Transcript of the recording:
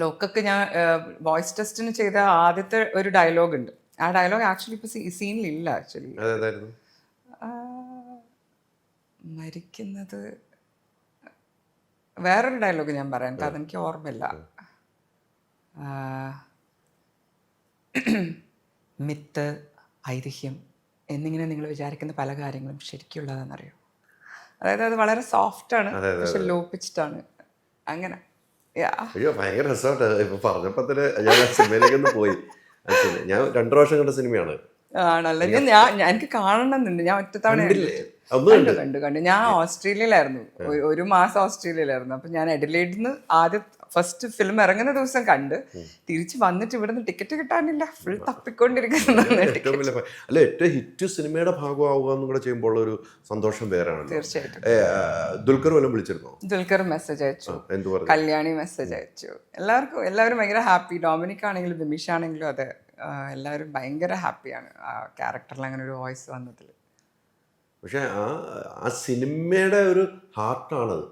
ലോക്കൊക്കെ ഞാൻ വോയിസ് ടെസ്റ്റിന് ചെയ്ത ആദ്യത്തെ ഒരു ഡയലോഗ് ഉണ്ട്. ആ ഡയലോഗ് ആക്ച്വലി ഇപ്പൊ സീനിലില്ല. ആക്ച്വലി മരിക്കുന്നത് വേറൊരു ഡയലോഗ് ഞാൻ പറയാം, എനിക്ക് അതെനിക്ക് ഓർമ്മയില്ല. മിത്ത്, ഐതിഹ്യം എന്നിങ്ങനെ നിങ്ങൾ വിചാരിക്കുന്ന പല കാര്യങ്ങളും ശരിക്കുള്ളതാണെന്നറിയോ. അതായത് അത് വളരെ സോഫ്റ്റ് ആണ്, പക്ഷെ ലോ പിച്ച്ഡ് ആണ്. അങ്ങനെ അയ്യോ ഭയങ്കര രസമായിട്ട് ഇപ്പൊ പറഞ്ഞപ്പോ തന്നെ ഞാൻ സിനിമയിലേക്കൊന്ന് പോയി. ഞാൻ 2 പ്രാവശ്യം കണ്ട സിനിമയാണ്. ആണല്ലേ? എനിക്ക് കാണണമെന്നുണ്ട്. ഞാൻ ഒറ്റത്തവണ കണ്ടു. ഞാൻ ഓസ്ട്രേലിയയിലായിരുന്നു, 1 മാസം ഓസ്ട്രേലിയയിലായിരുന്നു. അപ്പൊ ഞാൻ എഡിലേഡിന്ന് ആദ്യം ഫസ്റ്റ് ഫിലിം ഇറങ്ങുന്ന ദിവസം കണ്ട്, തിരിച്ച് വന്നിട്ട് ഇവിടുന്ന് ടിക്കറ്റ് കിട്ടാനില്ല, ഫുൾ തപ്പിക്കൊണ്ടിരിക്കുന്നു. അല്ല, ഏറ്റവും ഹിറ്റ് സിനിമയുടെ ഭാഗമാവുക എന്നും കൂടെ ചെയ്യുമ്പോൾ ഒരു സന്തോഷം വേറെയാണ്. തീർച്ചയായിട്ടും. ദുൽഖർ വല്ലതും വിളിച്ചിരുന്നോ? ദുൽഖർ മെസ്സേജ് അയച്ചു, കല്യാണി മെസ്സേജ് അയച്ചു. എല്ലാവരും ഭയങ്കര ഹാപ്പി. ഡൊമിനിക് ആണെങ്കിലും നിമിഷ ആണെങ്കിലും അതെ, എല്ലാവരും ഭയങ്കര ഹാപ്പിയാണ് ആ ക്യാരക്ടറിൽ അങ്ങനെ ഒരു വോയിസ് വന്നതിൽ. പക്ഷെ ആ സിനിമയുടെ ഒരു ഹാർട്ടാണത്.